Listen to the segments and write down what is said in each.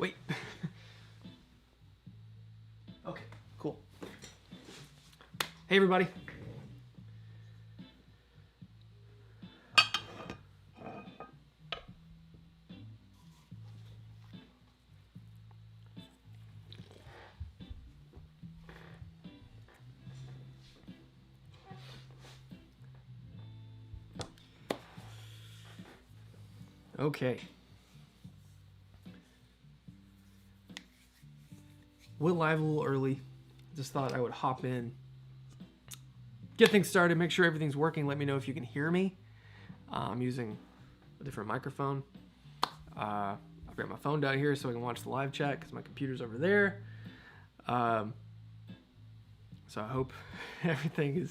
Wait. Okay, cool. Hey, everybody. Okay. Went live a little early. Just thought I would hop in, get things started, make sure everything's working. Let me know if you can hear me. I'm using a different microphone. I've got my phone down here so I can watch the live chat because my computer's over there. So I hope everything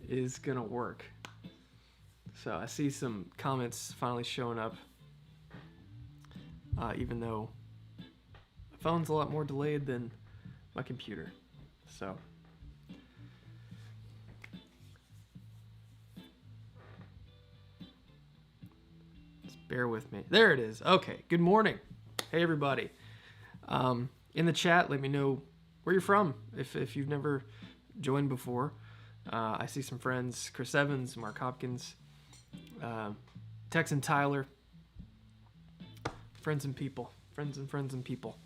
is gonna work. So I see some comments finally showing up, even though my phone's a lot more delayed than my computer. So just bear with me. There it is. Okay, good morning. Hey everybody. In the chat, let me know where you're from if you've never joined before. I see some friends, Chris Evans, Mark Hopkins, Texan Tyler, friends and people, friends and people.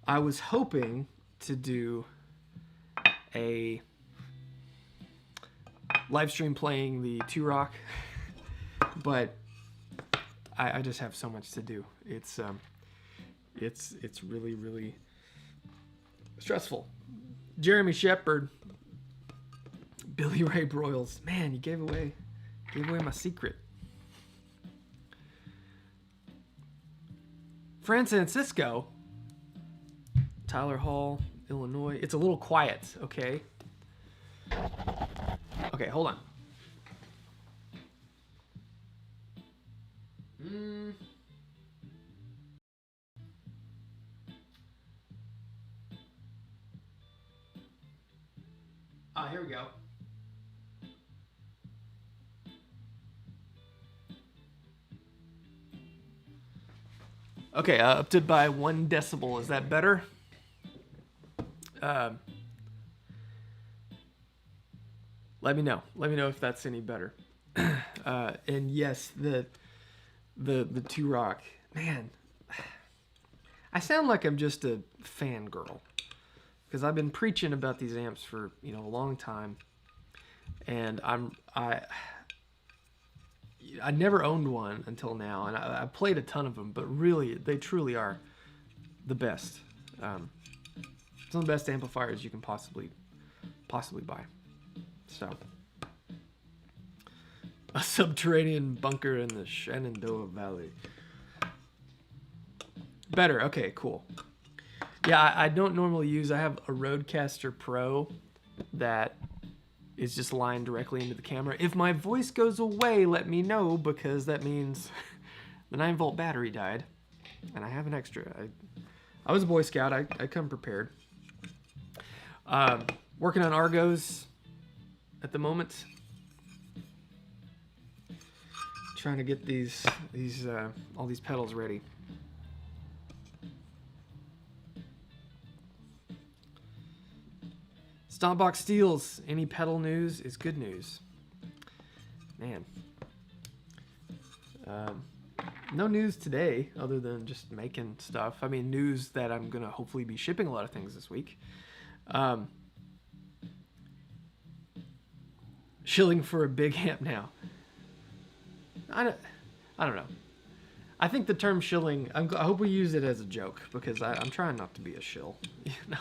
I was hoping to do a live stream playing the 2 Rock, but I just have so much to do. It's really, really stressful. Jeremy Shepard, Billy Ray Broyles. Man, you gave away my secret. Francisco, Tyler Hall, Illinois. It's a little quiet, okay? Okay, hold on. Here we go. Okay, upped it by 1 decibel. Is that better? Let me know. Let me know if that's any better. And yes, the 2 Rock. Man, I sound like I'm just a fangirl because I've been preaching about these amps for a long time, and I never owned one until now, and I played a ton of them, but really, they truly are the best. Some of the best amplifiers you can possibly buy. So, a subterranean bunker in the Shenandoah Valley. Better. Okay, cool. Yeah, I don't normally use. I have a Rodecaster Pro that is just lined directly into the camera. If my voice goes away, let me know, because that means the 9-volt battery died, and I have an extra. I was a Boy Scout. I come prepared. Working on Argos at the moment. Trying to get all these pedals ready. Stompbox Steels, any pedal news is good news. Man. No news today other than just making stuff. I mean, news that I'm going to hopefully be shipping a lot of things this week. Shilling for a big amp now. I don't know. I think the term shilling, I hope we use it as a joke, because I'm trying not to be a shill, you know.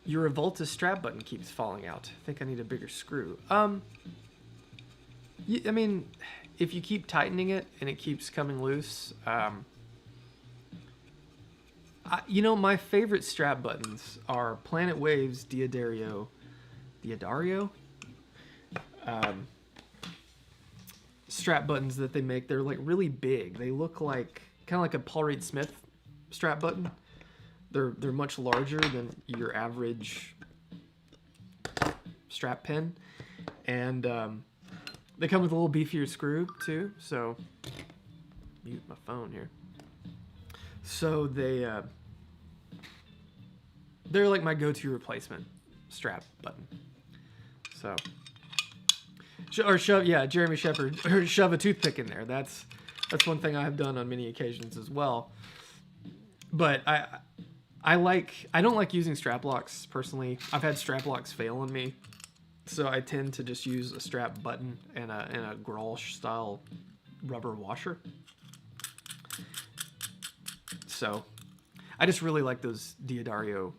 Your Revolta strap button keeps falling out. I think I need a bigger screw. I mean, if you keep tightening it and it keeps coming loose, you know, my favorite strap buttons are Planet Waves Diodario, strap buttons that they make. They're like really big. They look like kind of like a Paul Reed Smith strap button. They're much larger than your average strap pin, And they come with a little beefier screw too. So mute my phone here. So they're like my go-to replacement strap button. So Jeremy Shepherd, or shove a toothpick in there. That's one thing I have done on many occasions as well. But I don't like using strap locks personally. I've had strap locks fail on me, so I tend to just use a strap button and a Grolsch style rubber washer. So I just really like those Diodario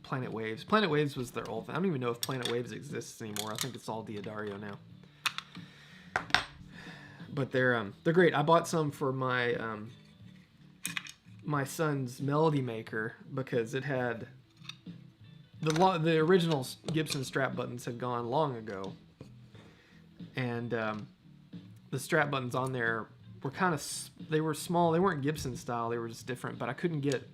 Planet Waves. Planet Waves was their old thing. I don't even know if Planet Waves exists anymore. I think it's all Diodario now. But they're great. I bought some for my my son's Melody Maker because it had the original Gibson strap buttons had gone long ago, and the strap buttons on there were they were small. They weren't Gibson style. They were just different. But I couldn't get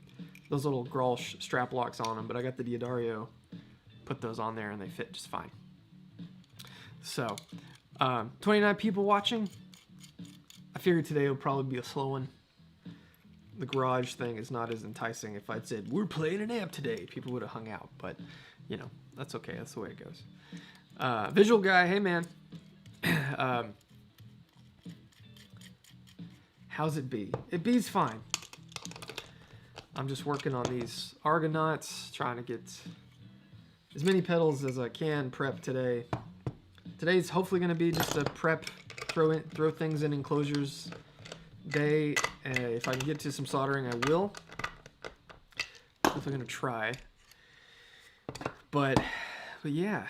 those little Grolsch strap locks on them. But I got the Diodario, put those on there, and they fit just fine. So 29 people watching. I figured today would probably be a slow one. The garage thing is not as enticing. If I'd said, we're playing an amp today, people would have hung out. But, you know, that's okay. That's the way it goes. Visual guy, hey, man. How's it be? It be's fine. I'm just working on these Argonauts, trying to get as many pedals as I can prep today. Today's hopefully going to be just a prep, throw things in enclosures day. If I can get to some soldering, I will. Definitely going to try. But yeah.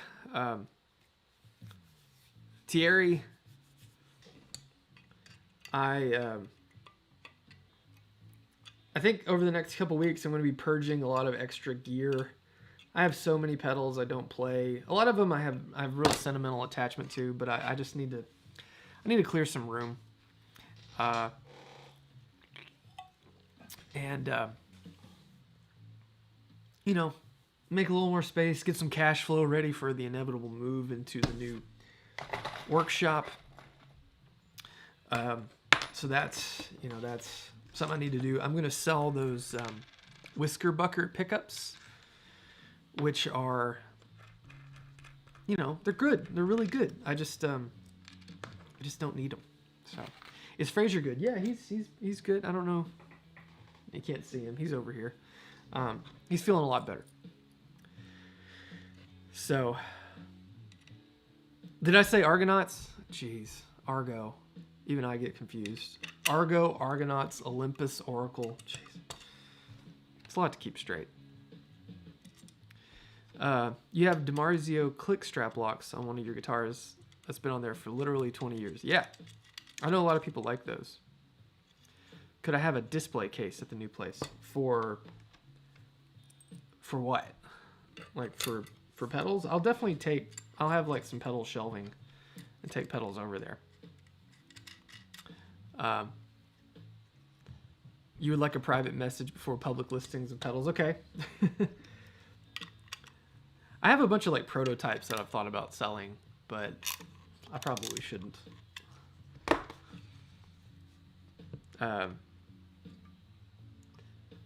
Thierry, I think over the next couple weeks I'm going to be purging a lot of extra gear. I have so many pedals I don't play. A lot of them I have real sentimental attachment to, but I just need to clear some room. You know, make a little more space, get some cash flow ready for the inevitable move into the new workshop. So that's something I need to do. I'm going to sell those Whisker Bucker pickups, which are, they're good. They're really good. I just don't need them. So, is Fraser good? Yeah, he's good. I don't know. You can't see him. He's over here. He's feeling a lot better. So, did I say Argonauts? Jeez, Argo. Even I get confused. Argo, Argonauts, Olympus, Oracle. Jeez. It's a lot to keep straight. You have DiMarzio click strap locks on one of your guitars that's been on there for literally 20 years. Yeah. I know a lot of people like those. Could I have a display case at the new place? For what? Like for pedals? I'll have like some pedal shelving and take pedals over there. You would like a private message before public listings of pedals? Okay. I have a bunch of like prototypes that I've thought about selling, but I probably shouldn't.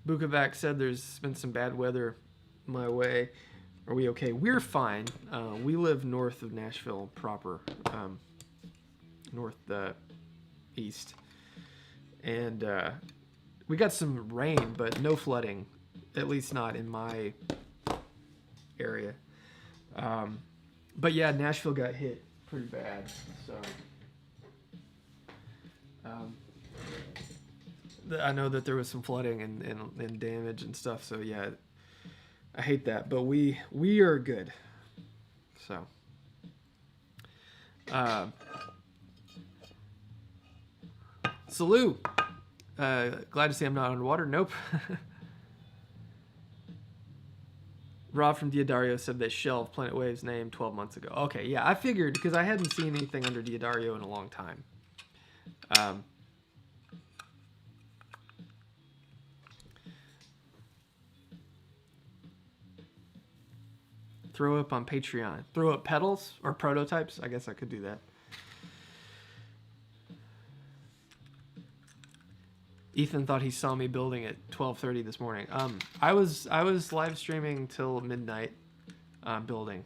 Bukovac said there's been some bad weather my way. Are we okay? We're fine. We live north of Nashville proper, north east, and we got some rain, but no flooding, at least not in my area. But yeah, Nashville got hit pretty bad. So I know that there was some flooding and damage and stuff. So yeah, I hate that, but we are good. So Salute. Glad to see I'm not underwater. Nope. Rob from Diodario said they shelved Planet Wave's name 12 months ago. Okay, yeah, I figured because I hadn't seen anything under Diodario in a long time. Throw up on Patreon. Throw up pedals or prototypes. I guess I could do that. Ethan thought he saw me building at 12:30 this morning. I was live streaming till midnight, building.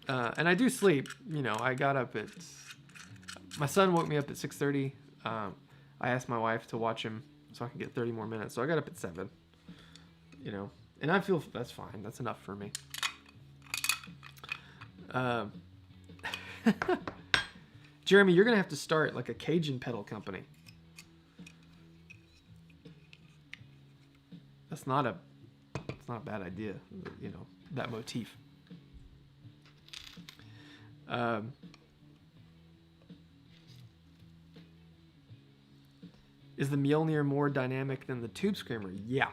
And I do sleep. You know, I got up at. My son woke me up at 6:30. I asked my wife to watch him so I could get 30 more minutes. So I got up at 7. You know, and I feel that's fine. That's enough for me. Jeremy, you're gonna have to start like a Cajun pedal company. It's not a bad idea, you know, that motif. Is the Mjolnir more dynamic than the Tube Screamer? Yeah.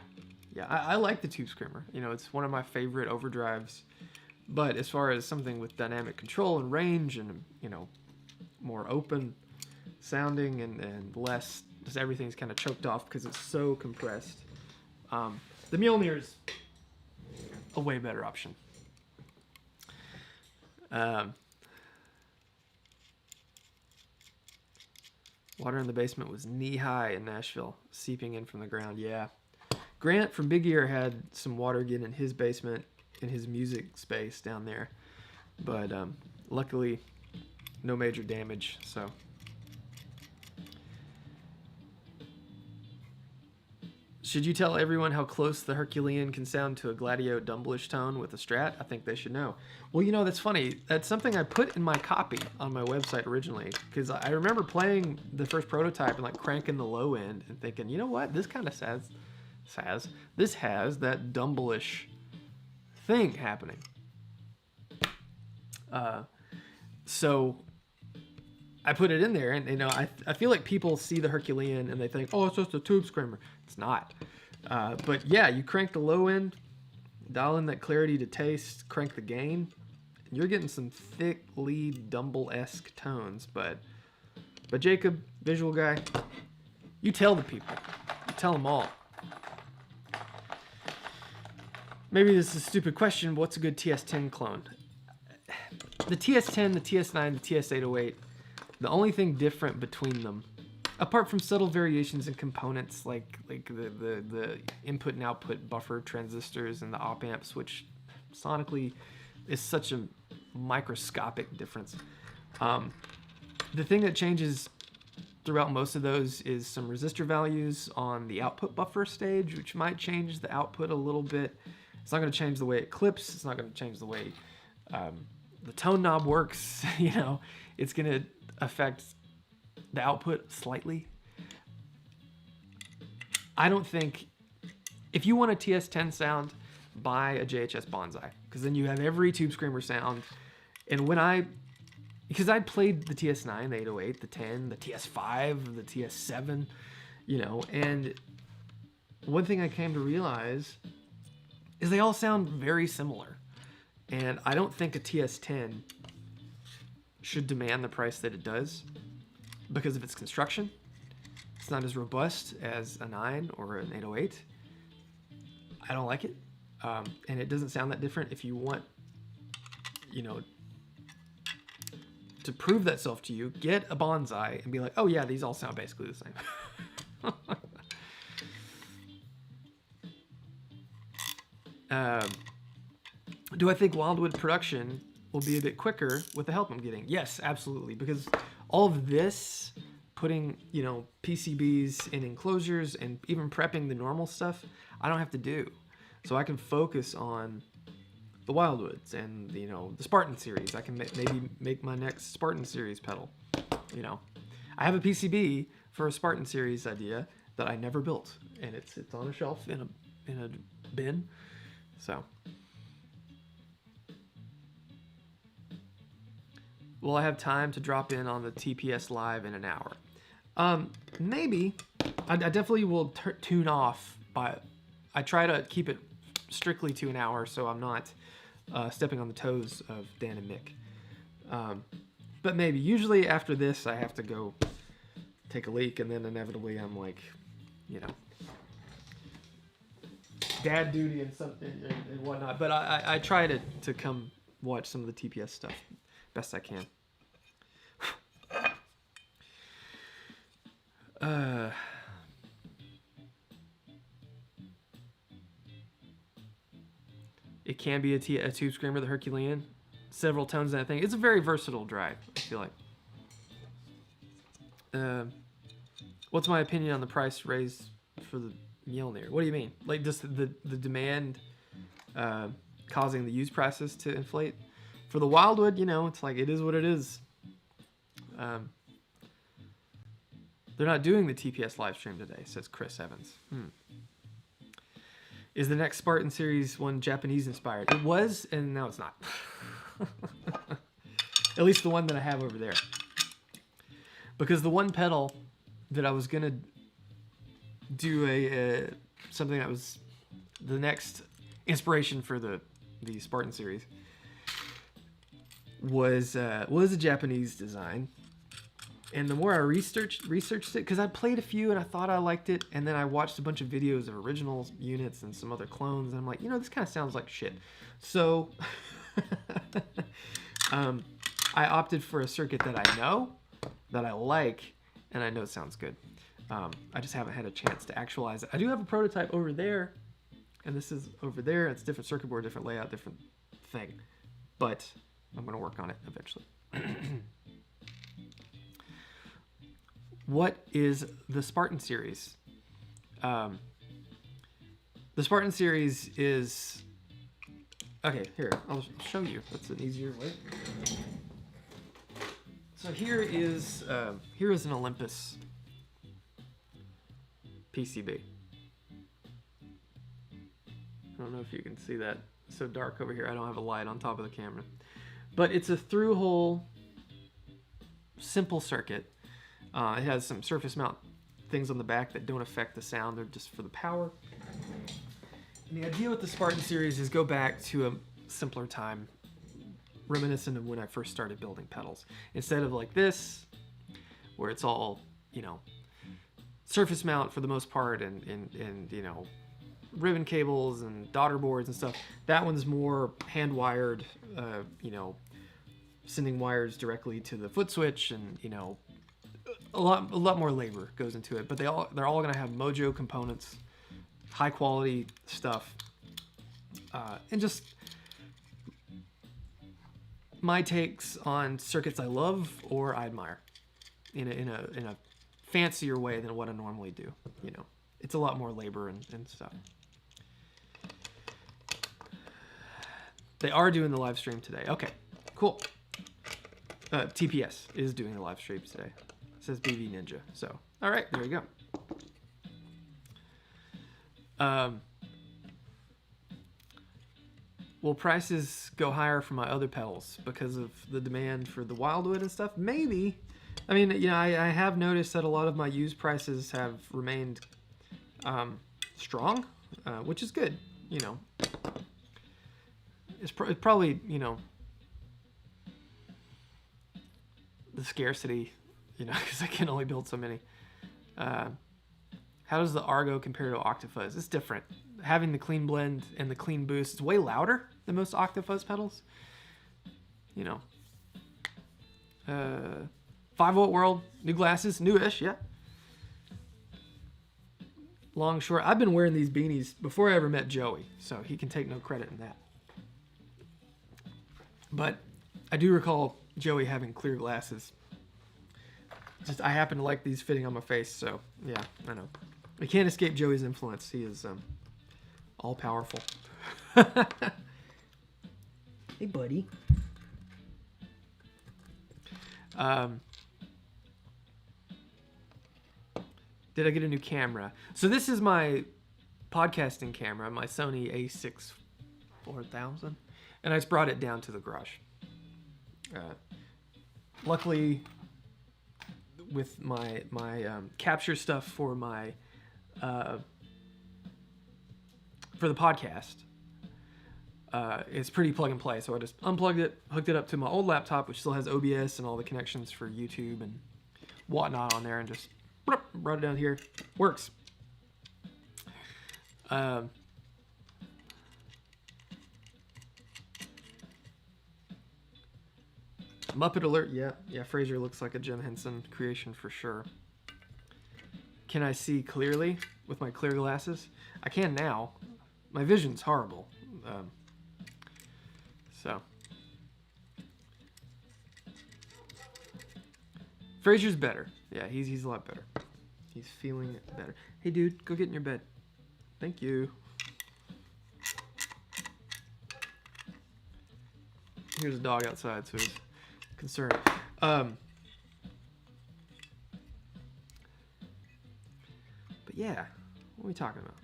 I like the Tube Screamer. You know, it's one of my favorite overdrives. But as far as something with dynamic control and range and, you know, more open sounding and less, just everything's kind of choked off because it's so compressed. The Mjolnir's a way better option. Water in the basement was knee-high in Nashville, seeping in from the ground. Yeah. Grant from Big Ear had some water get in his basement in his music space down there. But luckily, no major damage, so... Should you tell everyone how close the Herculean can sound to a Gladio Dumblish tone with a Strat? I think they should know. Well, you know, that's funny. That's something I put in my copy on my website originally, because I remember playing the first prototype and like cranking the low end and thinking, you know what, this kind of this has that Dumblish thing happening. So I put it in there, and you know, I feel like people see the Herculean and they think, oh, it's just a Tube Screamer. It's not. But yeah, you crank the low end, dial in that clarity to taste, crank the gain, and you're getting some thick lead Dumble-esque tones. But Jacob, visual guy, you tell the people. You tell them all. Maybe this is a stupid question, but what's a good TS10 clone? The TS10, the TS9, the TS808, the only thing different between them, apart from subtle variations in components like the input and output buffer transistors and the op amps, which sonically is such a microscopic difference. The thing that changes throughout most of those is some resistor values on the output buffer stage, which might change the output a little bit. It's not going to change the way it clips. It's not going to change the way the tone knob works. You know, it's going to affect the output slightly. I don't think, if you want a TS10 sound, buy a JHS Bonsai, because then you have every Tube Screamer sound. And because I played the TS9, the 808, the 10, the TS5, the TS7, you know, and one thing I came to realize is they all sound very similar. And I don't think a TS10 should demand the price that it does because of its construction. It's not as robust as a 9 or an 808. I don't like it. And it doesn't sound that different. If you want, you know, to prove that self to you, get a Bonsai and be like, oh yeah, these all sound basically the same. Do I think Wildwood production will be a bit quicker with the help I'm getting? Yes, absolutely. Because all of this, putting, you know, PCBs in enclosures and even prepping the normal stuff, I don't have to do. So I can focus on the Wildwoods and, you know, the Spartan series. I can maybe make my next Spartan series pedal. You know, I have a PCB for a Spartan series idea that I never built, and it's on a shelf in a bin. So, will I have time to drop in on the TPS live in an hour? Maybe. I definitely will tune off, but I try to keep it strictly to an hour so I'm not stepping on the toes of Dan and Mick. But maybe. Usually after this, I have to go take a leak, and then inevitably I'm like, you know, dad duty and whatnot. But I try to come watch some of the TPS stuff best I can. It can be a tube screamer, the Herculean. Several tones in that thing. It's a very versatile drive, I feel like. What's my opinion on the price raise for the Mjolnir? What do you mean? Like just the demand causing the used prices to inflate? For the Wildwood, you know, it's like it is what it is. They're not doing the TPS live stream today, says Chris Evans. Is the next Spartan series one Japanese inspired? It was, and now it's not. At least the one that I have over there. Because the one pedal that I was gonna do something that was the next inspiration for the Spartan series was a Japanese design. And the more I researched it, because I played a few and I thought I liked it, and then I watched a bunch of videos of original units and some other clones, and I'm like, you know, this kind of sounds like shit. So I opted for a circuit that I know, that I like, and I know it sounds good. I just haven't had a chance to actualize it. I do have a prototype over there, and this is over there. It's different circuit board, different layout, different thing. But I'm going to work on it eventually. What is the Spartan series? The Spartan series is... Okay, here, I'll show you. That's an easier way. So here is an Olympus PCB. I don't know if you can see that. It's so dark over here. I don't have a light on top of the camera. But it's a through-hole, simple circuit. It has some surface mount things on the back that don't affect the sound. They're just for the power. And the idea with the Spartan series is go back to a simpler time, reminiscent of when I first started building pedals. Instead of like this, where it's all, you know, surface mount for the most part, and you know, ribbon cables and daughter boards and stuff. That one's more hand wired, you know, sending wires directly to the foot switch, and you know, a lot more labor goes into it. But they're all going to have Mojo components, high quality stuff, and just my takes on circuits I love or I admire in a fancier way than what I normally do. You know, it's a lot more labor and stuff. They are doing the live stream today. Okay, cool. TPS is doing the live stream today. It says BV Ninja. So, all right, there you go. Will prices go higher for my other pedals because of the demand for the Wildwood and stuff? Maybe. I mean, you know, I have noticed that a lot of my used prices have remained strong, which is good. You know, it's probably, you know, the scarcity, you know, because I can only build so many. How does the Argo compare to Octopus? It's different. Having the clean blend and the clean boost is way louder than most Octopus pedals. You know. 5-volt world, new glasses, newish, yeah. Long, short. I've been wearing these beanies before I ever met Joey, so he can take no credit in that. But I do recall Joey having clear glasses. Just I happen to like these fitting on my face, so yeah, I know. I can't escape Joey's influence. He is all powerful. Hey, buddy. Did I get a new camera? So this is my podcasting camera, my Sony A6 4000, and I just brought it down to the garage. Luckily, with my capture stuff for my for the podcast, it's pretty plug and play. So I just unplugged it, hooked it up to my old laptop, which still has OBS and all the connections for YouTube and whatnot on there, and just brought it down here. Works. Muppet alert. Yeah, Fraser looks like a Jim Henson creation for sure. Can I see clearly with my clear glasses? I can now. My vision's horrible. So. Fraser's better. Yeah, he's a lot better. He's feeling better. Hey, dude, go get in your bed. Thank you. Here's a dog outside, so he's concerned. But yeah, what are we talking about?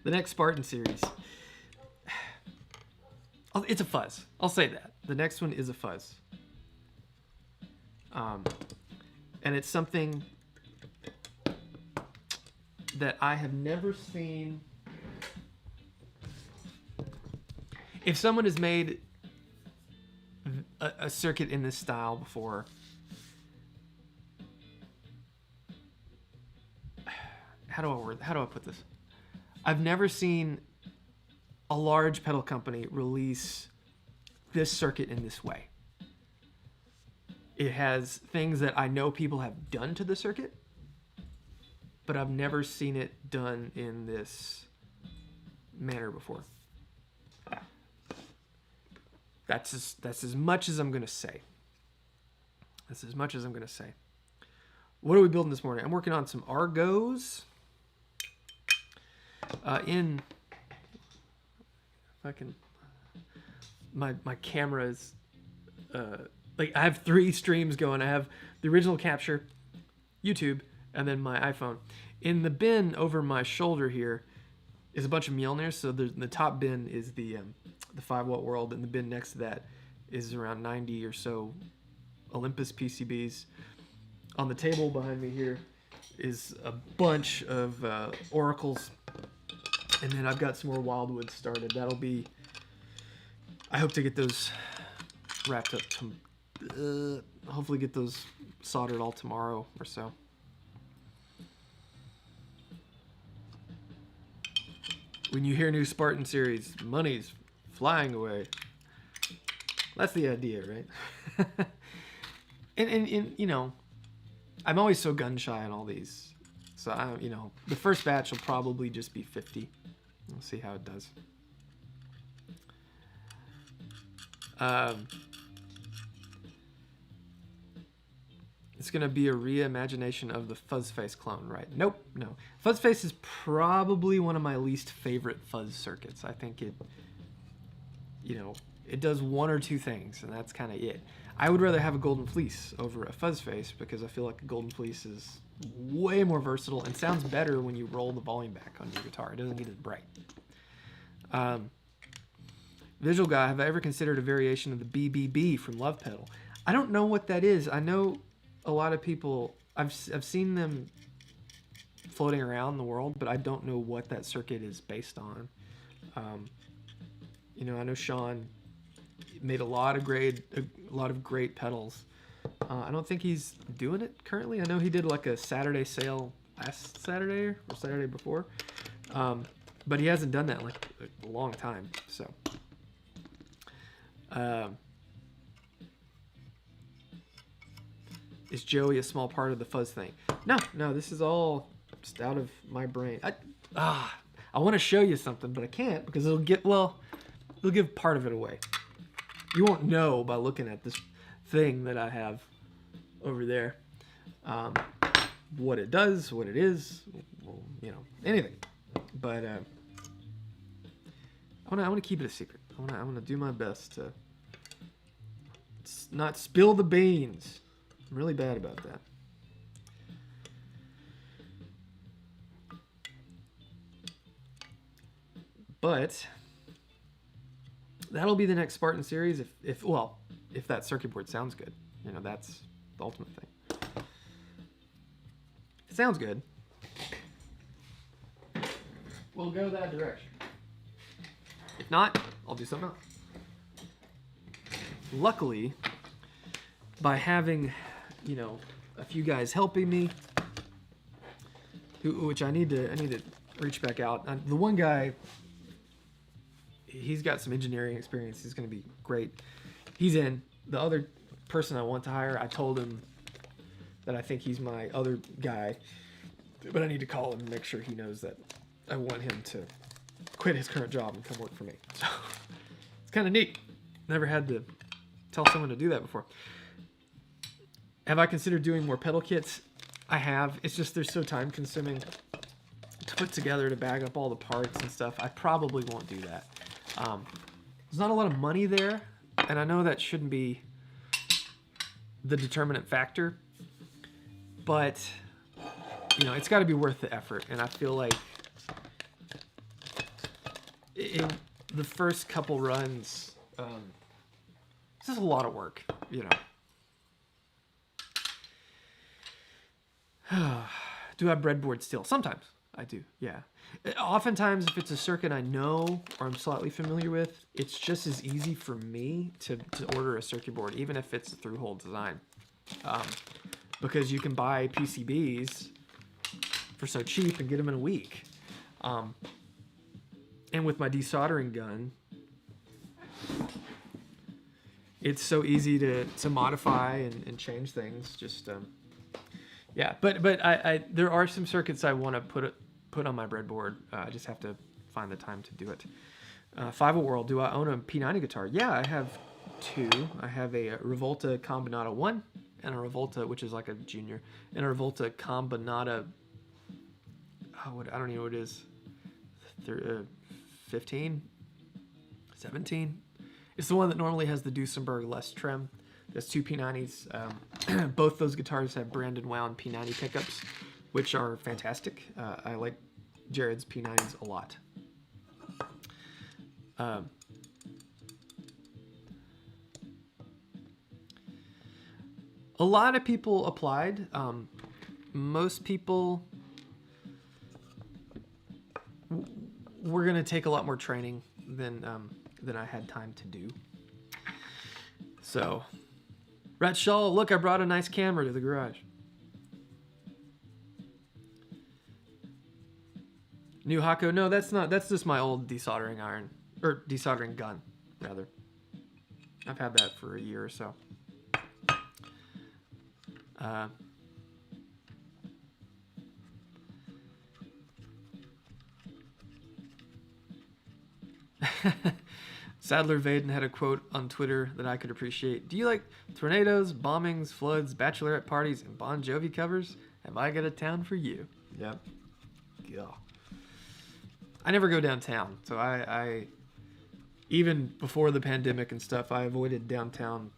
The next Spartan series. It's a fuzz. I'll say that. The next one is a fuzz. And it's something that I have never seen. If someone has made a circuit in this style before, how do I put this? I've never seen a large pedal company release this circuit in this way. It has things that I know people have done to the circuit, but I've never seen it done in this manner before. That's as much as I'm going to say. That's as much as I'm going to say. What are we building this morning? I'm working on some Argos. My camera is, like, I have 3 streams going. I have the original capture, YouTube, and then my iPhone. In the bin over my shoulder here is a bunch of Mjolnirs. So the top bin is the 5-watt world, and the bin next to that is around 90 or so Olympus PCBs. On the table behind me here is a bunch of oracles, and then I've got some more Wildwood started. That'll be, I hope to get those wrapped up hopefully get those soldered all tomorrow or so. When you hear new Spartan series, money's flying away. That's the idea, right? and you know, I'm always so gun shy on all these. So you know, the first batch will probably just be 50. We'll see how it does. It's gonna be a reimagination of the Fuzzface clone, right? Nope, no. Fuzzface is probably one of my least favorite fuzz circuits. I think it, you know, it does 1 or 2 things, and that's kind of it. I would rather have a Golden Fleece over a Fuzzface because I feel like a Golden Fleece is way more versatile and sounds better when you roll the volume back on your guitar. It doesn't get as bright. Visual guy, have I ever considered a variation of the BBB from Love Pedal? I don't know what that is. I know a lot of people, I've seen them floating around the world, but I don't know what that circuit is based on. You know, I know Sean made a lot of great pedals. I don't think he's doing it currently. I know he did like a Saturday sale last Saturday or Saturday before, but he hasn't done that in like a long time. So, is Joey a small part of the fuzz thing? No, this is all just out of my brain. I want to show you something, but I can't because it'll give part of it away. You won't know by looking at this thing that I have over there, what it does, what it is, well, you know, anything. But I want to keep it a secret. I want to do my best to not spill the beans. I'm really bad about that. But that'll be the next Spartan series if that circuit board sounds good. You know, that's the ultimate thing. If it sounds good, we'll go that direction. If not, I'll do something else. Luckily, by having, you know, a few guys helping me, which I need to reach back out. The one guy, he's got some engineering experience. He's going to be great. he's in. The other person I want to hire, I told him that I think he's my other guy, but I need to call him and make sure he knows that I want him to quit his current job and come work for me. So it's kind of neat. Never had to tell someone to do that before. Have I considered doing more pedal kits? I have. It's just they're so time consuming to put together, to bag up all the parts and stuff. I probably won't do that. There's not a lot of money there, and I know that shouldn't be the determinant factor, but you know, it's got to be worth the effort. And I feel like the first couple runs, this is a lot of work, you know. Do I have breadboard still? Sometimes I do, yeah. Oftentimes, if it's a circuit I know or I'm slightly familiar with, it's just as easy for me to order a circuit board, even if it's a through-hole design. Because you can buy PCBs for so cheap and get them in a week. And with my desoldering gun, it's so easy to modify and change things. Just yeah, but I there are some circuits I want to put on my breadboard. I just have to find the time to do it. 5 World, do I own a P90 guitar? Yeah, I have 2. I have a Revolta Combinata 1 and a Revolta, which is like a junior, and a Revolta Combinata, I don't even know what it is, 15, 17. It's the one that normally has the Duesenberg less trim. There's 2 P90s. Both those guitars have Brandon wound P90 pickups, which are fantastic. I like Jared's P90s a lot. A lot of people applied. Most people were going to take a lot more training than I had time to do. So, Rat Shaw, look, I brought a nice camera to the garage. New Hako, no, that's not. That's just my old desoldering iron, or desoldering gun, rather. I've had that for a year or so. Sadler Vaden had a quote on Twitter that I could appreciate. Do you like tornadoes, bombings, floods, bachelorette parties, and Bon Jovi covers? Have I got a town for you? Yep. Yeah. I never go downtown, so I even before the pandemic and stuff, I avoided downtown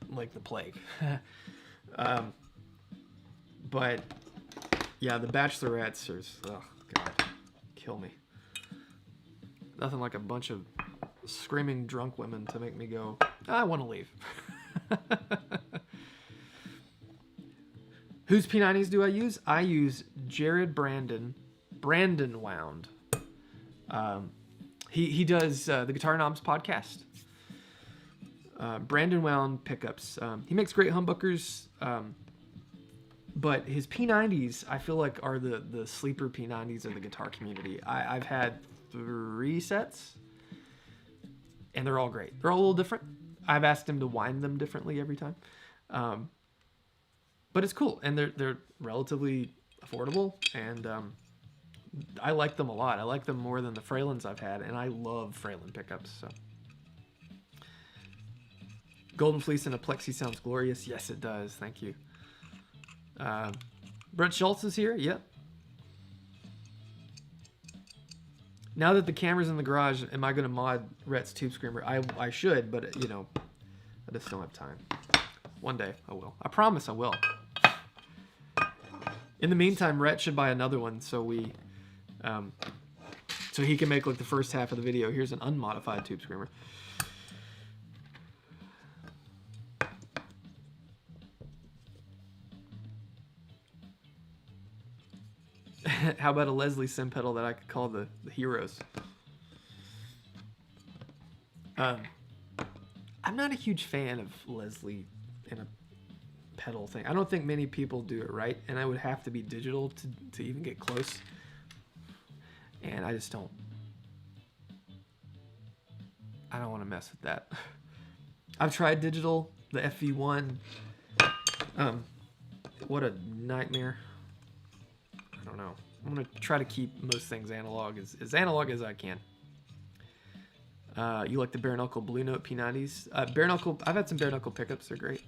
like the plague. But yeah, the bachelorettes are, oh god, kill me. Nothing like a bunch of screaming drunk women to make me go, I want to leave. Whose P90s do I use? I use Jared Brandon wound. He does the Guitar Knobs podcast. Brandon wound pickups. He makes great humbuckers, but his P90s I feel like are the sleeper P90s of the guitar community. I've had 3 sets, and they're all great. They're all a little different. I've asked him to wind them differently every time, but it's cool, and they're relatively affordable, and I like them a lot. I like them more than the Fralins I've had, and I love Fralin pickups. So, Golden Fleece and a Plexi sounds glorious. Yes, it does. Thank you. Brett Schultz is here. Yep. Now that the camera's in the garage, am I going to mod Rhett's Tube Screamer? I should, but you know, I just don't have time. One day I will. I promise I will. In the meantime, Rhett should buy another one so so he can make like the first half of the video. Here's an unmodified Tube Screamer. How about a Leslie Sim pedal that I could call the Heroes? I'm not a huge fan of Leslie in a pedal thing. I don't think many people do it right, and I would have to be digital to even get close. And I just don't. I don't want to mess with that. I've tried digital, the FV1. What a nightmare. I don't know. I'm going to try to keep most things analog as analog as I can. You like the bare knuckle Blue Note P90s? Bare knuckle, I've had some bare knuckle pickups. They're great.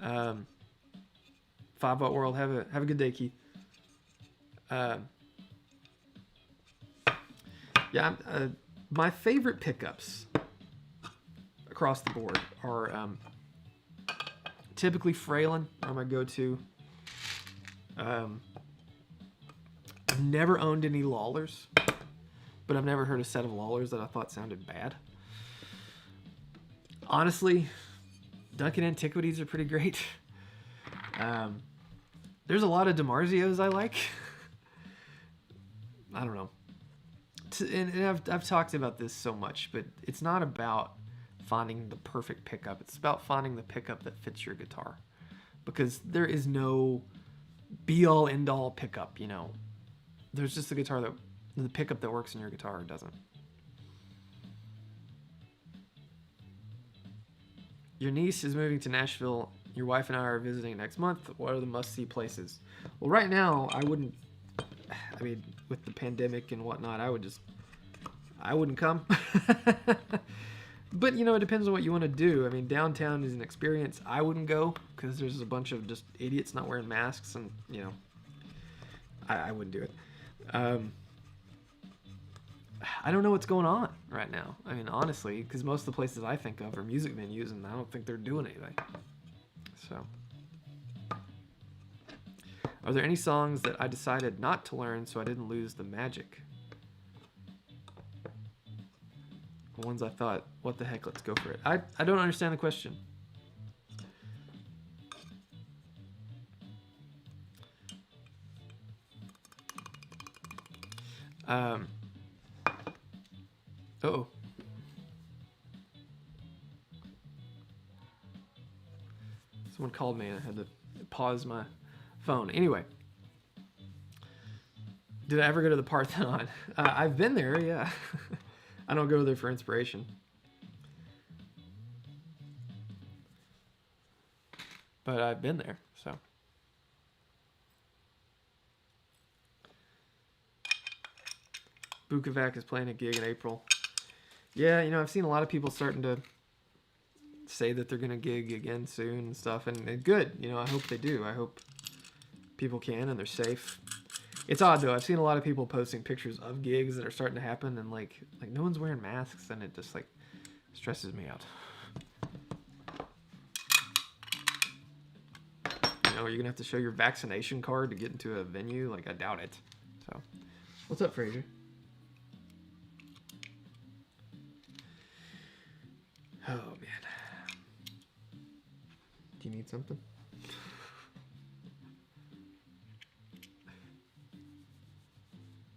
5-watt world. Have a good day, Keith. Yeah, my favorite pickups across the board are typically Fralin are my go-to. I've never owned any Lawlers, but I've never heard a set of Lawlers that I thought sounded bad. Honestly, Duncan Antiquities are pretty great. There's a lot of DiMarzios I like. I don't know. And I've talked about this so much, but it's not about finding the perfect pickup. It's about finding the pickup that fits your guitar. Because there is no be-all, end-all pickup, you know. There's just the pickup that works in your guitar or doesn't. Your niece is moving to Nashville. Your wife and I are visiting next month. What are the must-see places? Well, right now, I mean, with the pandemic and whatnot, I wouldn't come. But, you know, it depends on what you want to do. I mean, downtown is an experience. I wouldn't go because there's a bunch of just idiots not wearing masks, and, you know, I wouldn't do it. I don't know what's going on right now. I mean, honestly, because most of the places I think of are music venues, and I don't think they're doing anything. So, are there any songs that I decided not to learn so I didn't lose the magic? The ones I thought, what the heck, let's go for it. I don't understand the question. Uh-oh. Someone called me and I had to pause my phone. Anyway. Did I ever go to the Parthenon? I've been there, yeah. I don't go there for inspiration. But I've been there, so. Bukovac is playing a gig in April. Yeah, you know, I've seen a lot of people starting to say that they're going to gig again soon and stuff. And good, you know, I hope they do. I hope people can and they're safe. It's odd, though. I've seen a lot of people posting pictures of gigs that are starting to happen, and, like no one's wearing masks, and it just, like, stresses me out. You know, you're going to have to show your vaccination card to get into a venue? Like, I doubt it. So, what's up, Fraser? Oh, man. Do you need something?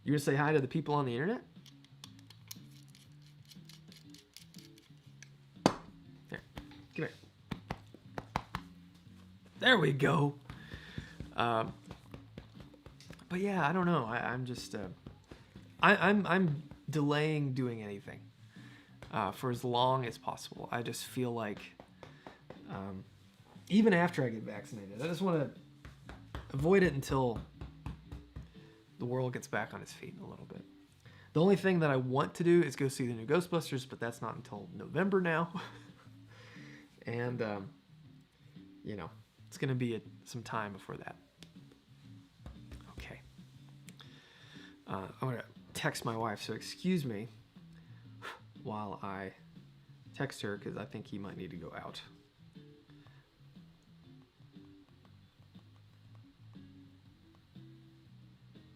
You gonna say hi to the people on the internet? Here, come here. There we go. But yeah, I don't know. I'm just I'm delaying doing anything for as long as possible. I just feel like even after I get vaccinated, I just want to avoid it until the world gets back on its feet a little bit. The only thing that I want to do is go see the new Ghostbusters, but that's not until November now. And, you know, it's going to be some time before that. Okay. I'm going to text my wife, so excuse me while I text her, because I think he might need to go out.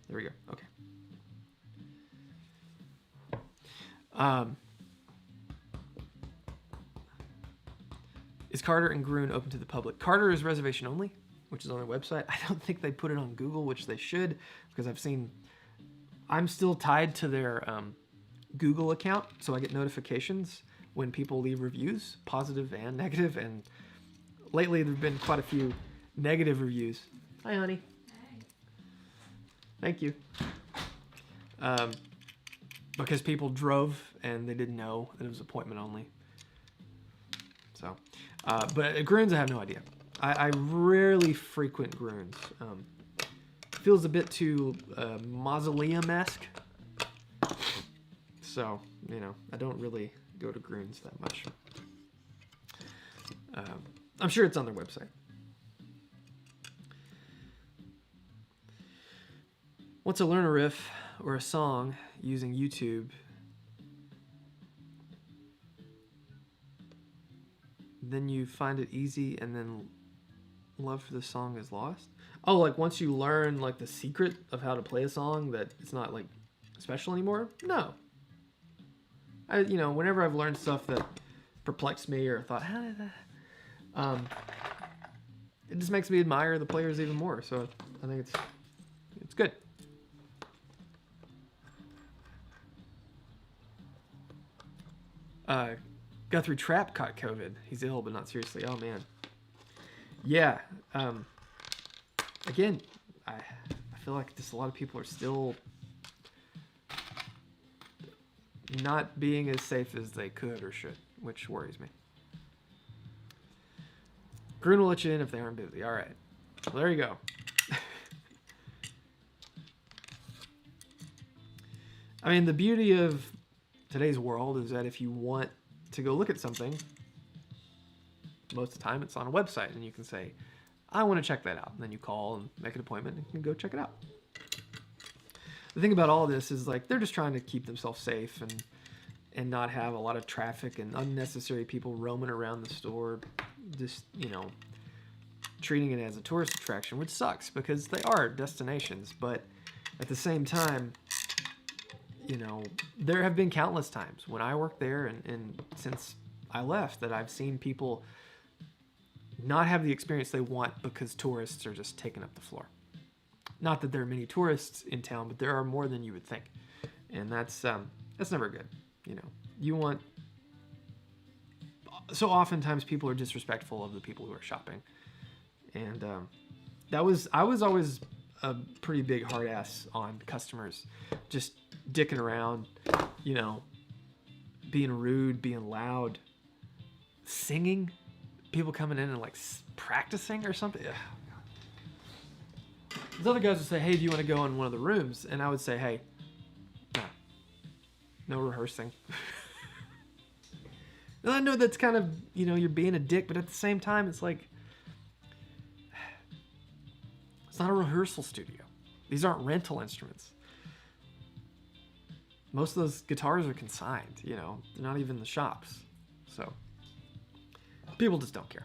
There we go. Okay. Is Carter and Groon open to the public? Carter is reservation only, which is on their website. I don't think they put it on Google, which they should, because I'm still tied to their Google account, so I get notifications when people leave reviews, positive and negative, and lately there have been quite a few negative reviews. Hi, honey. Thank you. Because people drove and they didn't know that it was appointment only. So, but Groons, I have no idea. I rarely frequent Groons. Feels a bit too mausoleum-esque. So, you know, I don't really go to Groons that much. I'm sure it's on their website. Once I learn a riff or a song using YouTube, then you find it easy and then love for the song is lost. Oh, like once you learn like the secret of how to play a song that it's not like special anymore? No. You know, whenever I've learned stuff that perplexed me or thought, how did that? It just makes me admire the players even more. So I think it's good. Guthrie Trapp caught COVID. He's ill, but not seriously. Oh man. Yeah. Again, I feel like just a lot of people are still not being as safe as they could or should, which worries me. Grun will let you in if they aren't busy. All right. Well, there you go. I mean, the beauty of today's world is that if you want to go look at something, most of the time it's on a website and you can say, I want to check that out. And then you call and make an appointment and you can go check it out. The thing about all this is like they're just trying to keep themselves safe and not have a lot of traffic and unnecessary people roaming around the store, just, you know, treating it as a tourist attraction, which sucks because they are destinations. But at the same time, you know, there have been countless times when I worked there and since I left that I've seen people not have the experience they want because tourists are just taking up the floor. Not that there are many tourists in town, but there are more than you would think. And that's never good. You know, you want, so oftentimes people are disrespectful of the people who are shopping. And I was always a pretty big hard ass on customers, just dicking around, you know, being rude, being loud, singing, people coming in and like practicing or something. Ugh. Those other guys would say, hey, do you want to go in one of the rooms? And I would say, hey, no rehearsing. And I know that's kind of, you know, you're being a dick, but at the same time, it's like, it's not a rehearsal studio. These aren't rental instruments. Most of those guitars are consigned, you know, they're not even in the shops. So people just don't care.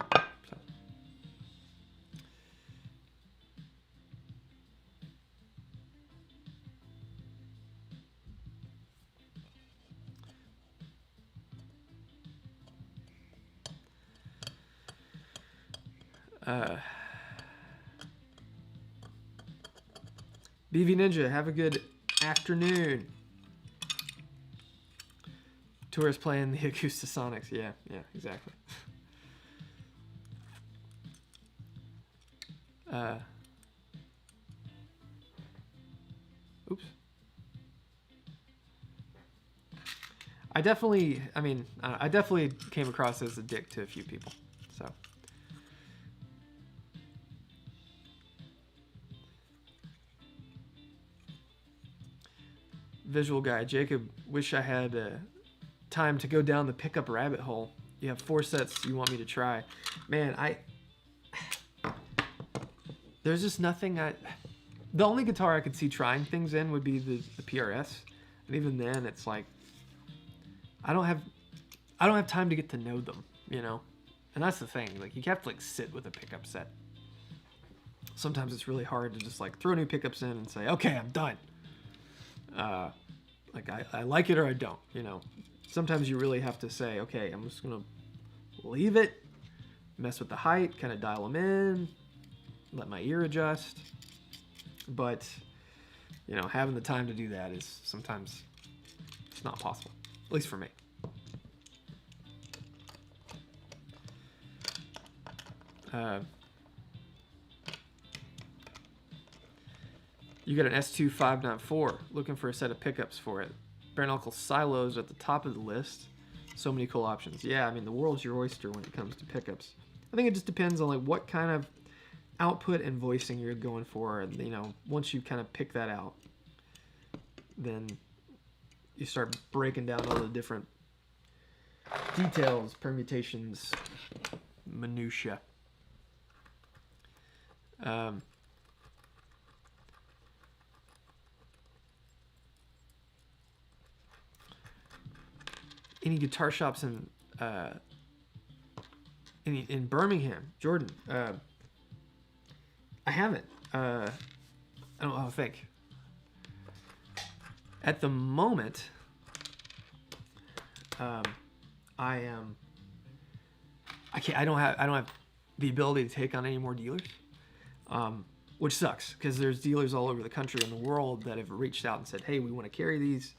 BV Ninja, have a good afternoon. Tourists playing the Acoustasonics. Yeah, exactly. Oops. I definitely came across as a dick to a few people. So. Visual guy, Jacob, wish I had time to go down the pickup rabbit hole. You have 4 sets you want me to try. Man, there's just nothing the only guitar I could see trying things in would be the PRS. And even then it's like, I don't have time to get to know them, you know? And that's the thing, like you have to like sit with a pickup set. Sometimes it's really hard to just like throw new pickups in and say, okay, I'm done. Like I like it or I don't, you know. Sometimes you really have to say, okay, I'm just gonna leave it, mess with the height, kind of dial them in, let my ear adjust. But, you know, having the time to do that is sometimes it's not possible, at least for me. You got an S2594, looking for a set of pickups for it. Bare knuckle silos at the top of the list. So many cool options. Yeah, I mean, the world's your oyster when it comes to pickups. I think it just depends on like what kind of output and voicing you're going for. And, you know, once you kind of pick that out, then you start breaking down all the different details, permutations, minutia. Any guitar shops in Birmingham, Jordan? I haven't. I don't know how to think. At the moment, I don't have the ability to take on any more dealers, which sucks because there's dealers all over the country and the world that have reached out and said, "Hey, we want to carry these,"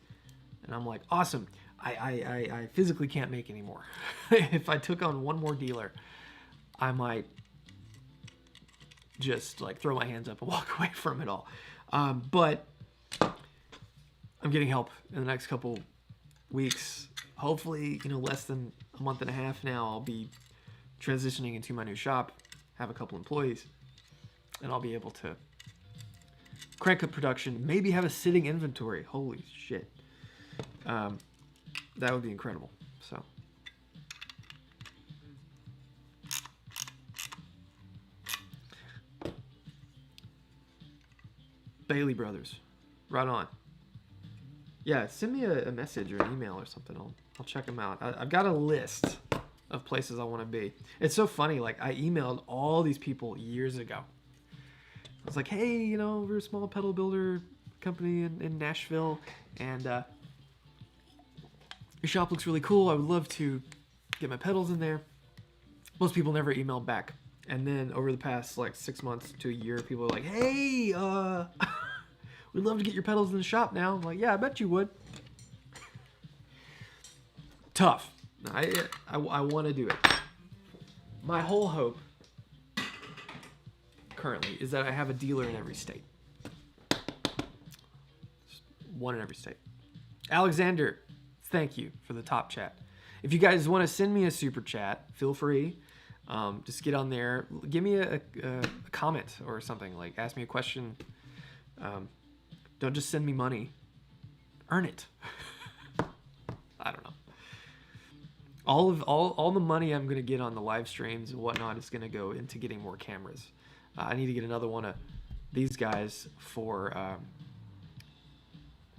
and I'm like, "Awesome." I physically can't make any more. If I took on one more dealer, I might just like throw my hands up and walk away from it all. But I'm getting help in the next couple weeks. Hopefully, you know, less than a month and a half now, I'll be transitioning into my new shop, have a couple employees, and I'll be able to crank up production, maybe have a sitting inventory. Holy shit. That would be incredible. So, Bailey Brothers, right on. Yeah, send me a message or an email or something. I'll check them out. I've got a list of places I want to be. It's so funny. Like, I emailed all these people years ago. I was like, hey, you know, we're a small pedal builder company in Nashville, and your shop looks really cool. I would love to get my pedals in there. Most people never emailed back. And then over the past like 6 months to a year, people are like, hey, we'd love to get your pedals in the shop now. I'm like, yeah, I bet you would. Tough. I want to do it. My whole hope currently is that I have a dealer in every state. One in every state. Alexander, thank you for the top chat. If you guys want to send me a super chat, feel free. Just get on there. Give me a comment or something. Like, ask me a question. Don't just send me money. Earn it. I don't know. All the money I'm gonna get on the live streams and whatnot is gonna go into getting more cameras. I need to get another one of these guys for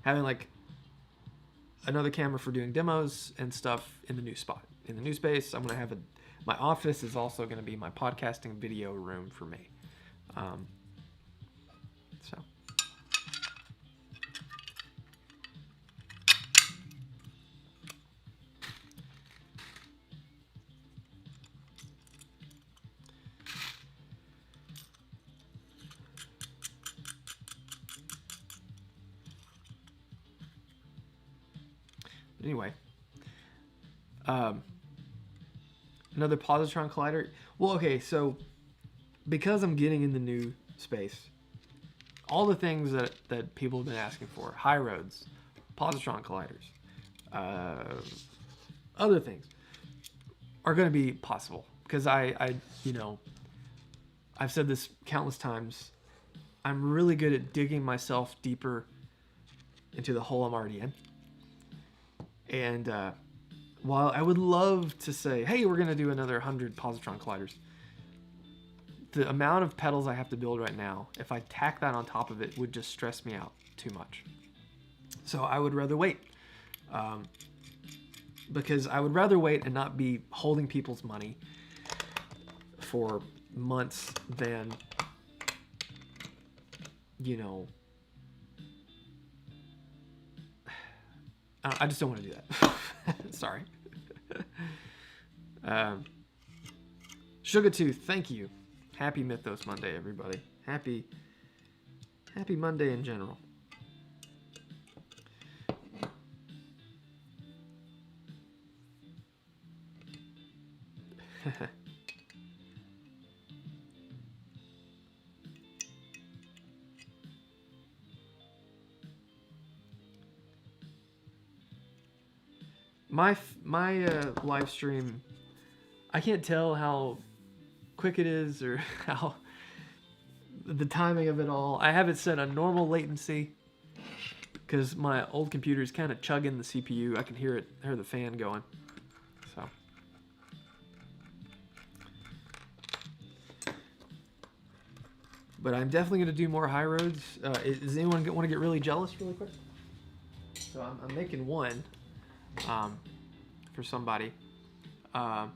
having like another camera for doing demos and stuff in the new spot. In the new space, I'm gonna have my office is also gonna be my podcasting video room for me. So. Anyway, another positron collider. Well, okay, so because I'm getting in the new space, all the things that people have been asking for, high roads, positron colliders, other things, are going to be possible. Because I, you know, I've said this countless times, I'm really good at digging myself deeper into the hole I'm already in. And while I would love to say, hey, we're going to do another 100 positron colliders, the amount of pedals I have to build right now, if I tack that on top of it, would just stress me out too much. So I would rather wait. Because I would rather wait and not be holding people's money for months than, you know, I just don't want to do that. Sorry. Sugartooth, thank you. Happy Mythos Monday, everybody. Happy Monday in general. my live stream, I can't tell how quick it is or how the timing of it all. I have it set on normal latency because my old computer is kind of chugging the CPU. I can hear the fan going. So. But I'm definitely going to do more high roads. Does anyone want to get really jealous really quick? So I'm making one for somebody. One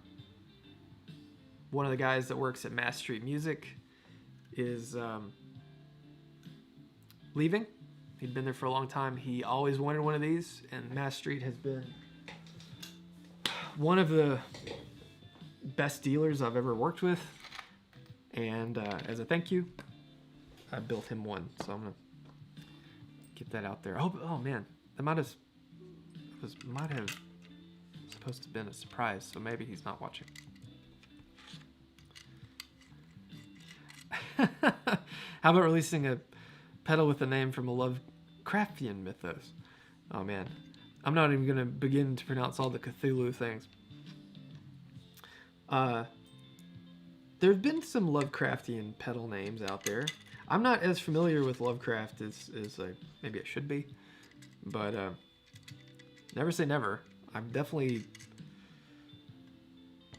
of the guys that works at Mass Street Music is leaving. He'd been there for a long time. He always wanted one of these, and Mass Street has been one of the best dealers I've ever worked with. And as a thank you, I built him one. So I'm gonna get that out there. Oh man, that might have supposed to have been a surprise. So maybe he's not watching. How about releasing a pedal with a name from a Lovecraftian mythos? Oh man, I'm not even gonna begin to pronounce all the Cthulhu things. There have been some Lovecraftian pedal names out there. I'm not as familiar with Lovecraft as maybe I should be, but never say never. I'm definitely,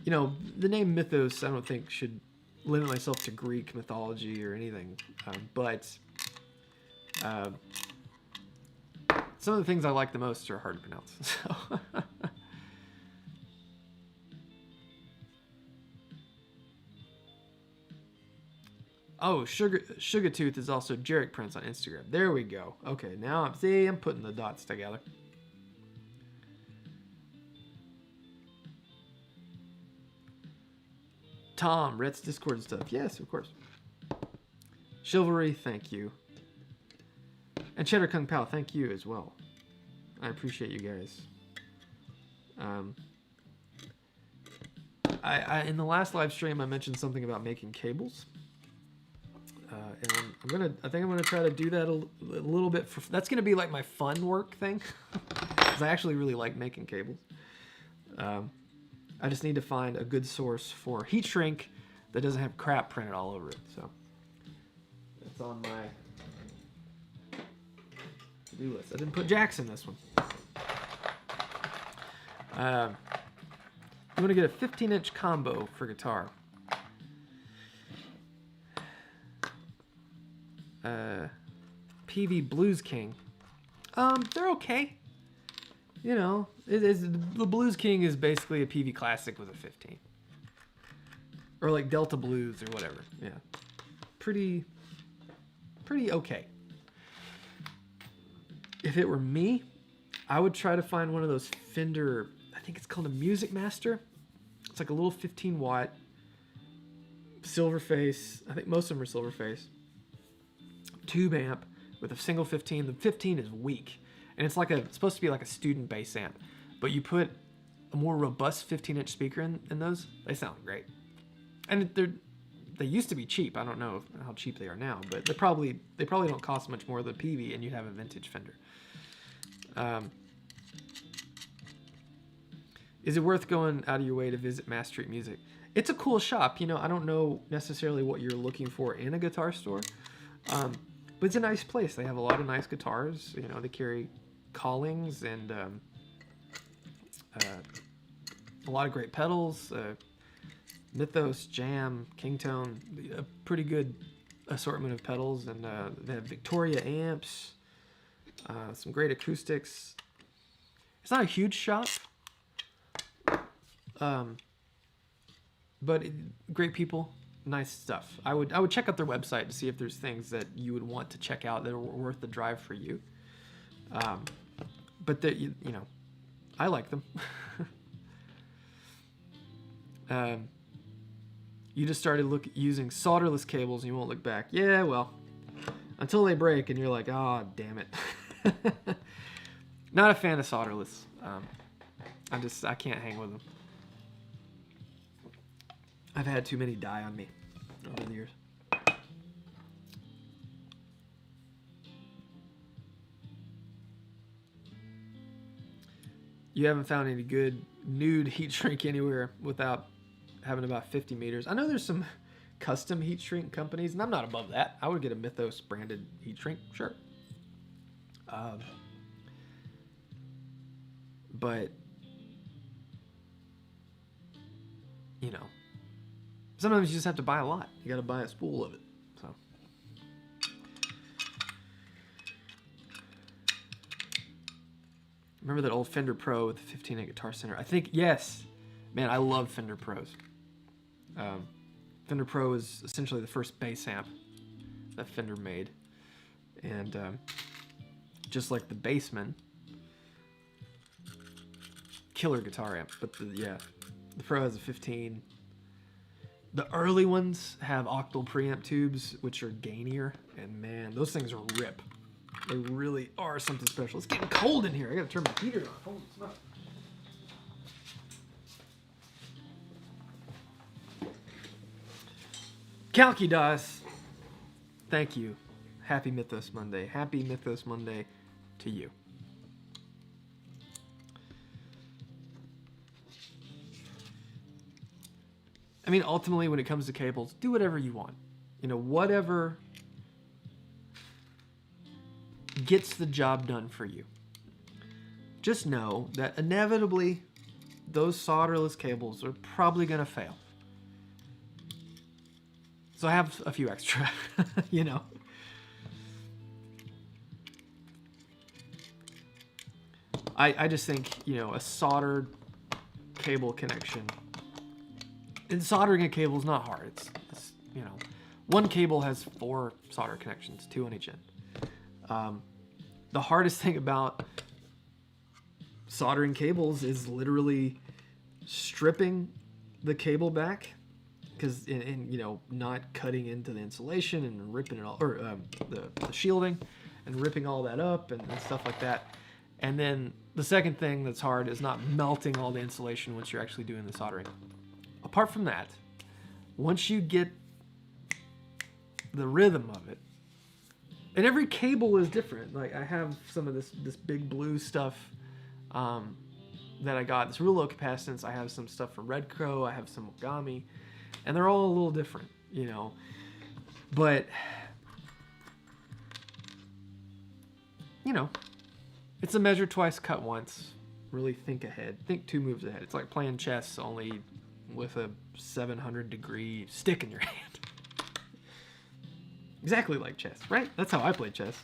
the name Mythos I don't think should limit myself to Greek mythology or anything, but some of the things I like the most are hard to pronounce. So. Oh, Sugar Tooth is also Jarek Prince on Instagram. There we go. Okay, now I'm putting the dots together. Tom, Rhett's Discord stuff. Yes, of course. Chivalry, thank you. And Cheddar Kung Pao, thank you as well. I appreciate you guys. In the last live stream, I mentioned something about making cables. And I think I'm gonna try to do that a little bit. That's gonna be like my fun work thing, because I actually really like making cables. I just need to find a good source for heat shrink that doesn't have crap printed all over it. So it's on my to-do list. I didn't put jacks in this one. I'm gonna get a 15-inch combo for guitar. PV Blues King. They're okay. The Blues King is basically a PV Classic with a 15. Or like Delta Blues or whatever. Yeah. Pretty okay. If it were me, I would try to find one of those Fender, I think it's called a Music Master. It's like a little 15-watt silver face. I think most of them are silver face. Tube amp with a single 15. The 15 is weak, and it's supposed to be like a student bass amp, but you put a more robust 15-inch speaker in those, they sound great. And they used to be cheap. I don't know how cheap they are now, but they probably don't cost much more than PV, and you'd have a vintage Fender. Is it worth going out of your way to visit Mass Street Music? It's a cool shop. I don't know necessarily what you're looking for in a guitar store. But it's a nice place. They have a lot of nice guitars. They carry Collings and a lot of great pedals. Mythos, Jam, Kingtone, a pretty good assortment of pedals. And they have Victoria amps, some great acoustics. It's not a huge shop, but great people. Nice stuff. I would check out their website to see if there's things that you would want to check out that are worth the drive for you. But I like them. You just started using solderless cables and you won't look back. Yeah, well, until they break and you're like, oh, damn it. Not a fan of solderless. I can't hang with them. I've had too many die on me over the years. you haven't found any good nude heat shrink anywhere without having about 50 meters. I know there's some custom heat shrink companies, and I'm not above that. I would get a Mythos branded heat shrink, sure. But, you know, sometimes you just have to buy a lot. You got to buy a spool of it. So, remember that old Fender Pro with the 15-inch Guitar Center? I think, yes. Man, I love Fender Pros. Fender Pro is essentially the first bass amp that Fender made. And just like the Bassman, killer guitar amp. But the Pro has a 15. The early ones have octal preamp tubes, which are gainier. And man, those things rip. They really are something special. It's getting cold in here. I gotta turn my heater on. Holy smokes. Calcidas, thank you. Happy Mythos Monday. Happy Mythos Monday to you. I mean, ultimately, when it comes to cables, do whatever you want. You know, whatever gets the job done for you. Just know that inevitably, those solderless cables are probably going to fail. So I have a few extra, you know. I just think, you know, a soldered cable connection. And soldering a cable is not hard. It's you know, one cable has 4 solder connections, 2 on each end. The hardest thing about soldering cables is literally stripping the cable back, because in you know, not cutting into the insulation and ripping it all, or the shielding, and ripping all that up and stuff like that. And then the second thing that's hard is not melting all the insulation once you're actually doing the soldering. Apart from that, once you get the rhythm of it, and every cable is different. Like I have some of this big blue stuff that I got. It's real low capacitance. I have some stuff from Red Crow. I have some Ogami, and they're all a little different, you know. But you know, it's a measure twice, cut once. Really think ahead. Think 2 moves ahead. It's like playing chess, only with a 700-degree stick in your hand. Exactly like chess, right? That's how I play chess.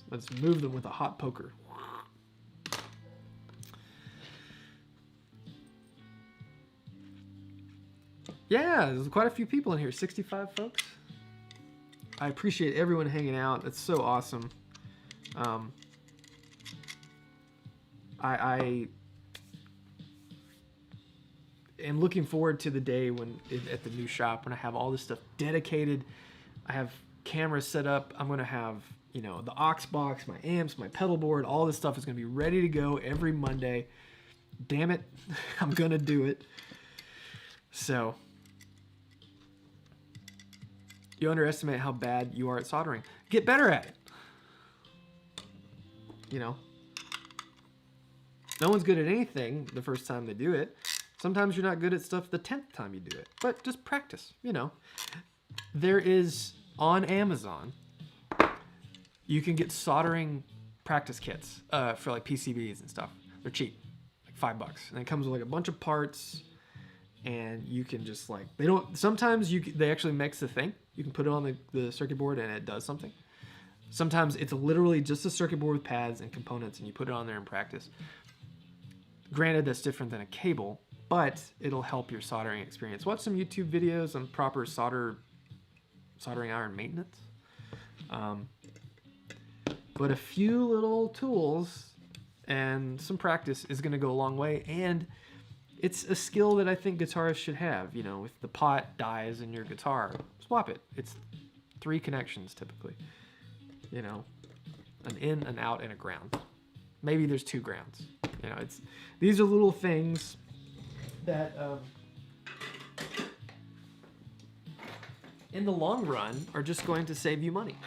Let's move them with a hot poker. Yeah, there's quite a few people in here. 65 folks. I appreciate everyone hanging out. That's so awesome. I am looking forward to the day when at the new shop, when I have all this stuff dedicated. I have cameras set up. I'm going to have, you know, the aux box, my amps, my pedal board, all this stuff is going to be ready to go every Monday. Damn it. I'm going to do it. So you underestimate how bad you are at soldering. Get better at it. You know, no one's good at anything the first time they do it. Sometimes you're not good at stuff the 10th time you do it, but just practice, you know. There is, on Amazon, you can get soldering practice kits for like PCBs and stuff. They're cheap, like $5. And it comes with like a bunch of parts, and you can just like, they don't, sometimes they actually mix the thing. You can put it on the circuit board and it does something. Sometimes it's literally just a circuit board with pads and components, and you put it on there and practice. Granted, that's different than a cable, but it'll help your soldering experience. Watch some YouTube videos on proper soldering iron maintenance. But a few little tools and some practice is going to go a long way, and it's a skill that I think guitarists should have. You know, if the pot dies in your guitar, swap it. It's 3 connections typically. You know, an in, an out, and a ground. Maybe there's 2 grounds. You know, these are little things that in the long run are just going to save you money.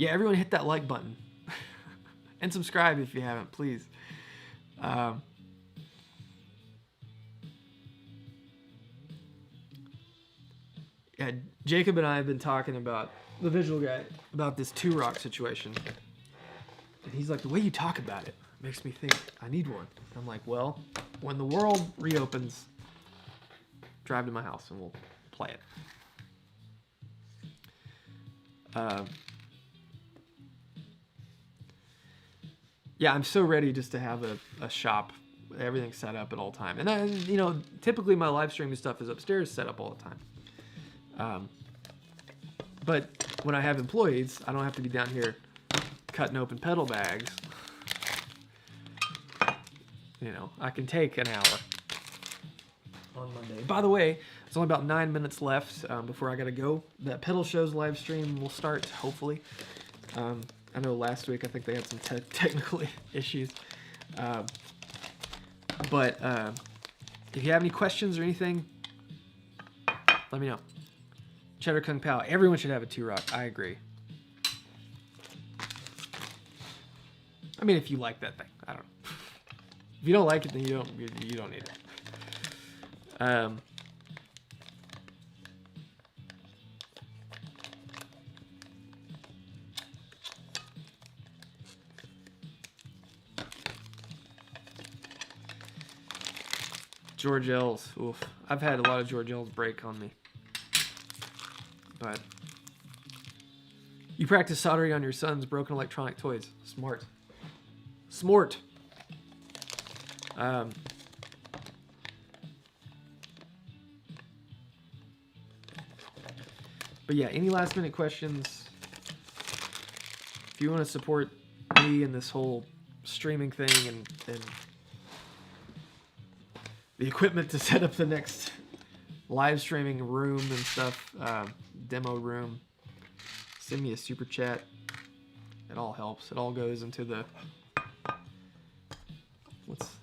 Yeah, everyone hit that like button. And subscribe if you haven't, please. Yeah, Jacob and I have been talking about, the visual guy, about this 2-rock situation. And he's like, the way you talk about it makes me think I need one. I'm like, well, when the world reopens, drive to my house and we'll play it. Yeah, I'm so ready just to have a shop, everything set up at all time. And I, you know, typically my live streaming stuff is upstairs set up all the time. But when I have employees, I don't have to be down here cutting open pedal bags. You know, I can take an hour on Monday. By the way, it's only about 9 minutes left before I gotta go. That pedal show's live stream will start, hopefully. I know last week I think they had some technical issues. But if you have any questions or anything, let me know. Cheddar Kung Pao. Everyone should have a 2-rock. I agree. I mean, if you like that thing, I don't know. If you don't like it, then you don't need it. George L's. Oof. I've had a lot of George L's break on me. But you practice soldering on your son's broken electronic toys. Smart. Smart. But yeah, any last minute questions? If you want to support me in this whole streaming thing and the equipment to set up the next live streaming room and stuff, demo room, send me a super chat. It all helps. It all goes into the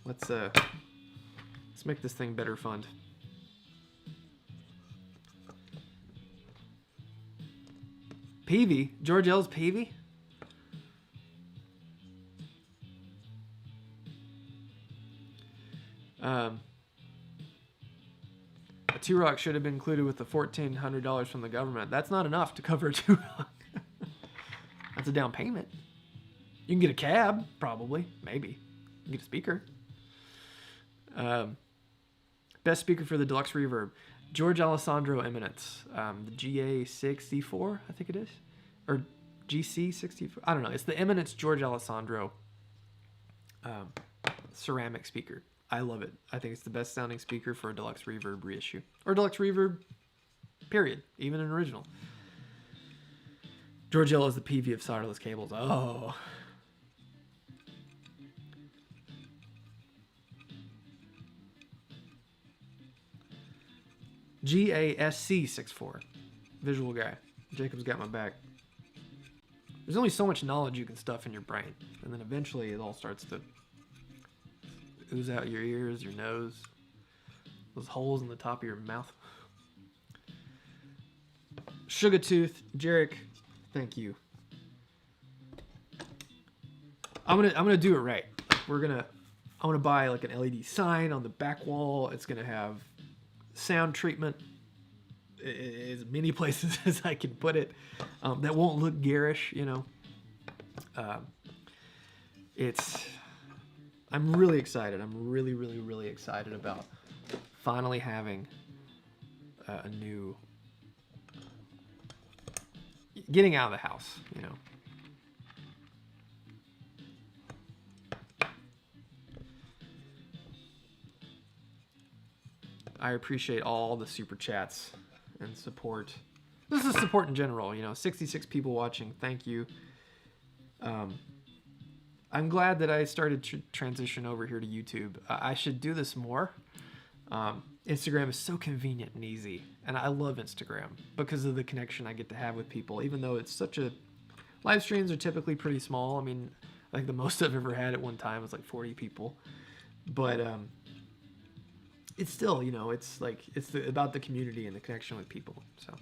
let's make this thing better fund. Peavy, George L's Peavy. A 2-rock should have been included with the $1,400 from the government. That's not enough to cover a 2-rock. That's a down payment. You can get a cab, probably, maybe. You can get a speaker. Best speaker for the Deluxe Reverb. George Alessandro Eminence. The GA64, I think it is. Or GC64. I don't know. It's the Eminence George Alessandro ceramic speaker. I love it. I think it's the best sounding speaker for a Deluxe Reverb reissue. Or Deluxe Reverb, period. Even an original. George L is the PV of solderless cables. Oh. GASC64. Visual guy. Jacob's got my back. There's only so much knowledge you can stuff in your brain. And then eventually it all starts to ooze out your ears, your nose, those holes in the top of your mouth. Sugar Tooth, Jarek, thank you. I'm gonna do it right. I'm gonna buy like an LED sign on the back wall. It's gonna have sound treatment as many places as I can put it. That won't look garish, you know. I'm really excited. I'm really, really, really excited about finally having a new, getting out of the house, you know. I appreciate all the super chats and support. This is support in general, you know. 66 people watching. Thank you. I'm glad that I started to transition over here to YouTube. I should do this more. Instagram is so convenient and easy, and I love Instagram because of the connection I get to have with people, even though it's such a... Live streams are typically pretty small. I mean, I think the most I've ever had at one time was like 40 people. But it's still, you know, it's like, about the community and the connection with people, so...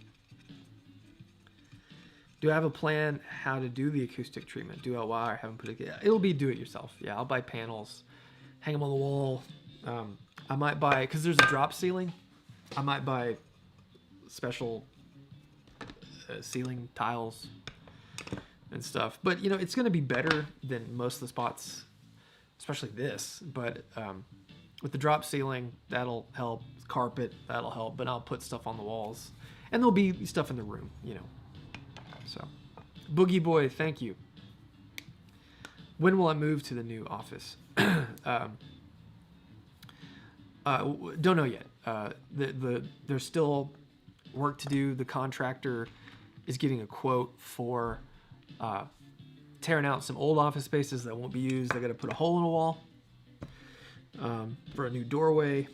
Do I have a plan how to do the acoustic treatment? Do I wire? I haven't put it. It'll be do it yourself. Yeah, I'll buy panels, hang them on the wall. I might buy, because there's a drop ceiling, I might buy special ceiling tiles and stuff. But you know, it's going to be better than most of the spots, especially this. But with the drop ceiling, that'll help. Carpet, that'll help. But I'll put stuff on the walls, and there'll be stuff in the room, you know. So, Boogie Boy, thank you. When will I move to the new office? Don't know yet. There's still work to do. The contractor is getting a quote for tearing out some old office spaces that won't be used. They got to put a hole in a wall for a new doorway.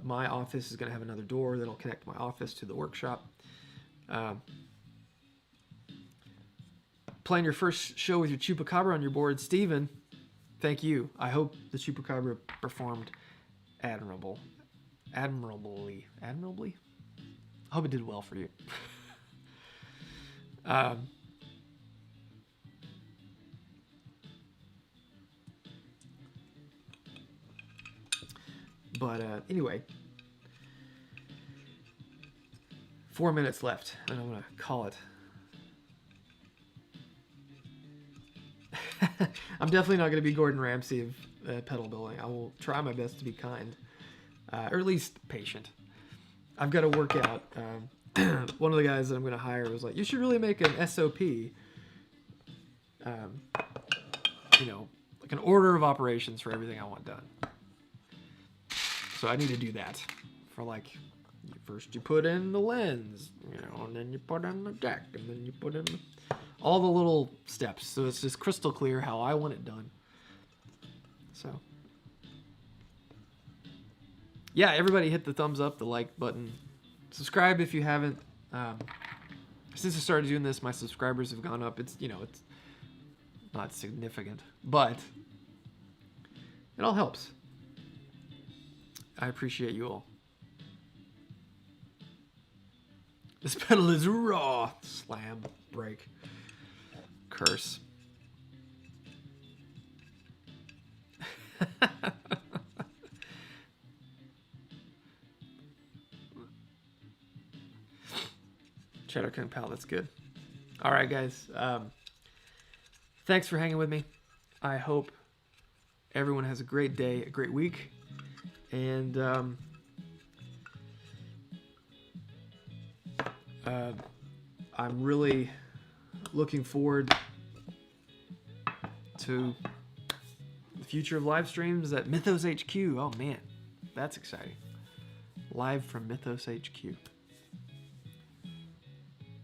My office is going to have another door that'll connect my office to the workshop. Playing your first show with your Chupacabra on your board, Steven. Thank you. I hope the Chupacabra performed admirably. I hope it did well for you. Anyway, 4 minutes left, and I'm gonna call it. I'm definitely not going to be Gordon Ramsay of pedal building. I will try my best to be kind, or at least patient. I've got to work out. One of the guys that I'm going to hire was like, "You should really make an SOP, you know, like an order of operations for everything I want done." So I need to do that. For like, first you put in the lens, you know, and then you put in the deck, and then you put in all the little steps, so it's just crystal clear how I want it done. So, yeah, everybody hit the thumbs up, the like button. Subscribe if you haven't. Since I started doing this, my subscribers have gone up. It's, you know, it's not significant, but it all helps. I appreciate you all. This pedal is raw. Slam, break. Curse. Cheddar King Pal, that's good. All right, guys. Thanks for hanging with me. I hope everyone has a great day, a great week. And I'm really looking forward to the future of live streams at Mythos HQ. Oh man, that's exciting. Live from Mythos HQ.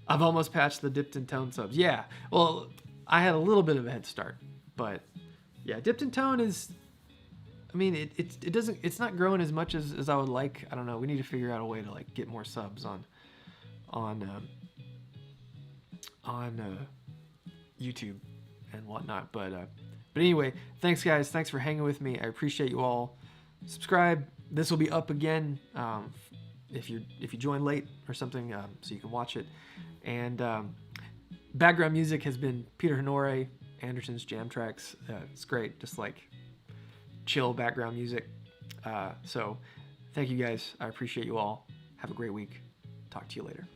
I've almost patched the dipped in tone subs. Yeah, well, I had a little bit of a head start, but yeah, dipped in tone is, I mean, it's not growing as much as I would like. I don't know. We need to figure out a way to like get more subs on YouTube and whatnot. But anyway, thanks guys. Thanks for hanging with me. I appreciate you all. Subscribe. This will be up again if you join late or something, so you can watch it. And background music has been Peter Honore, Anderson's Jam Tracks. It's great, just like chill background music. So thank you guys. I appreciate you all. Have a great week. Talk to you later.